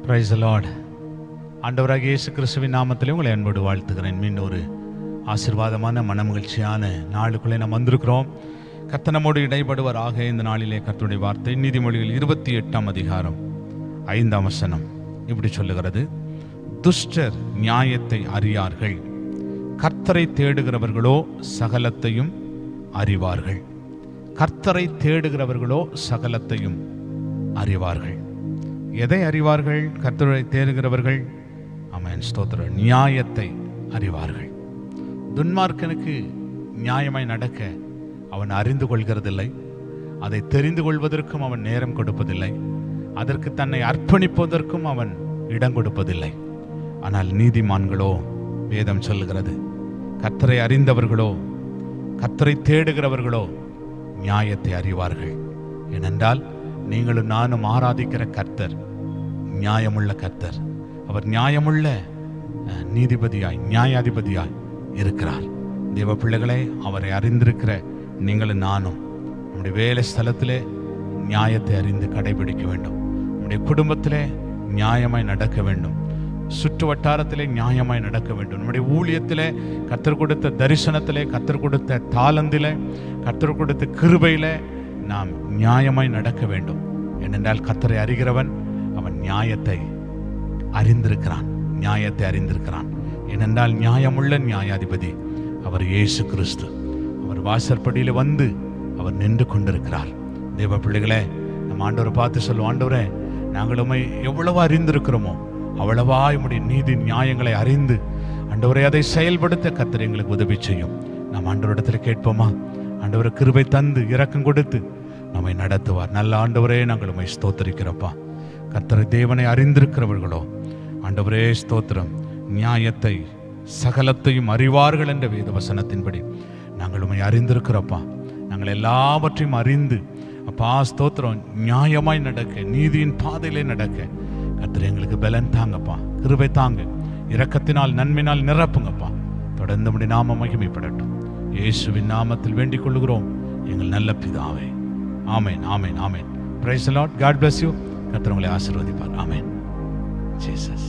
Price the Lord. ஆண்டவராகிய இயேசு கிறிஸ்துவின் நாமத்திலே உங்களை அன்போடு வாழ்த்துகிறேன். மீண்டும் ஒரு ஆசீர்வாதமான மனமகிழ்ச்சியான நாளுக்குள்ளே நாம் வந்திருக்கிறோம். கர்த்தர் நம்மோடு இடைப்படுவாராக. இந்த நாளிலே கர்த்தருடைய வார்த்தை நீதிமொழிகள் 28ஆம் அதிகாரம் 5ஆம் வசனம் இப்படி சொல்லுகிறது: துஷ்டர் நியாயத்தை அறியார்கள், கர்த்தரை தேடுகிறவர்களோ சகலத்தையும் அறிவார்கள். கர்த்தரை தேடுகிறவர்களோ சகலத்தையும் அறிவார்கள். எதை அறிவார்கள்? கர்த்தரை தேடுகிறவர்கள் ஆமென் ஸ்தோத்திரம், நியாயத்தை அறிவார்கள். துன்மார்க்கனுக்கு நியாயமாய் நடக்க அவன் அறிந்து கொள்கிறதில்லை, அதை தெரிந்து கொள்வதற்கும் அவன் நேரம் கொடுப்பதில்லை, அதற்கு தன்னை அர்ப்பணிப்பதற்கும் அவன் இடம் கொடுப்பதில்லை. ஆனால் நீதிமான்களோ, வேதம் சொல்லுகிறது, கர்த்தரை அறிந்தவர்களோ, கர்த்தரை தேடுகிறவர்களோ நியாயத்தை அறிவார்கள். ஏனென்றால் நீங்களும் நானும் ஆராதிக்கிற கர்த்தர் நியாயமுள்ள கர்த்தர். அவர் நியாயமுள்ள நீதிபதியாய், நியாயாதிபதியாய் இருக்கிறார். தேவ பிள்ளைகளே, அவரை அறிந்திருக்கிற நீங்களும் நானும் நம்முடைய வேலை ஸ்தலத்திலே நியாயத்தை அறிந்து கடைபிடிக்க வேண்டும். நம்முடைய குடும்பத்திலே நியாயமாய் நடக்க வேண்டும். சுற்று வட்டாரத்திலே நியாயமாய் நடக்க வேண்டும். நம்முடைய ஊழியத்திலே, கர்த்தர் கொடுத்த தரிசனத்திலே, கர்த்தர் கொடுத்த தாளந்திலே, கர்த்தர் கொடுத்த கிருபையிலே நாம் நியாயமாய் நடக்க வேண்டும். ஏனென்றால் கர்த்தரை அறிகிறவன் அவன் நியாயத்தை அறிந்திருக்கிறான், நியாயத்தை அறிந்திருக்கிறான். ஏனென்றால் நியாயமுள்ள நியாயாதிபதி அவர் இயேசு கிறிஸ்து. அவர் வாசற்படியில் வந்து அவர் நின்று கொண்டிருக்கிறார். தேவ பிள்ளைகளே, நம்ம ஆண்டவரை பார்த்து சொல்லுவோம், ஆண்டவரே, நாங்கள் உம்மை எவ்வளவோ அறிந்திருக்கிறோமோ அவ்வளவா உம்முடைய நீதி நியாயங்களை அறிந்து ஆண்டவரை அதை செயல்படுத்த கர்த்தர் எங்களுக்கு உதவி செய்யும். நாம் ஆண்டவரிடத்தில் கேட்போமா? ஆண்டவரை கிருபை தந்து இரக்கம் கொடுத்து நம்மை நடத்துவார். நல்ல ஆண்டவரே, நாங்கள் உம்மை ஸ்தோத்திரிக்கிறப்பா. கர்த்தரை தேவனை அறிந்திருக்கிறவர்களோ ஆண்டவரே ஸ்தோத்திரம், நியாயத்தை சகலத்தையும் அறிவார்கள் என்ற வேத வசனத்தின்படி நாங்கள் உம்மை அறிந்திருக்கிறப்பா. நாங்கள் எல்லாவற்றையும் அறிந்து அப்பா ஸ்தோத்திரம், நியாயமாய் நடக்க, நீதியின் பாதையிலே நடக்க கர்த்தர் எங்களுக்கு பலன் தாங்கப்பா, கிருபை தாங்க, இரக்கத்தினால் நன்மையினால் நிரப்புங்கப்பா. தொடர்ந்து நம்முடைய நாமம் மகிமைப்படட்டும். இயேசுவின் நாமத்தில் வேண்டிக் கொள்கிறோம் எங்கள் நல்ல பிதாவே. ஆமென், ஆமென், ஆமென். Praise the Lord. God bless you. கர்த்தர் உங்களை ஆசீர்வதிப்பார். ஆமென். ஜீசஸ்.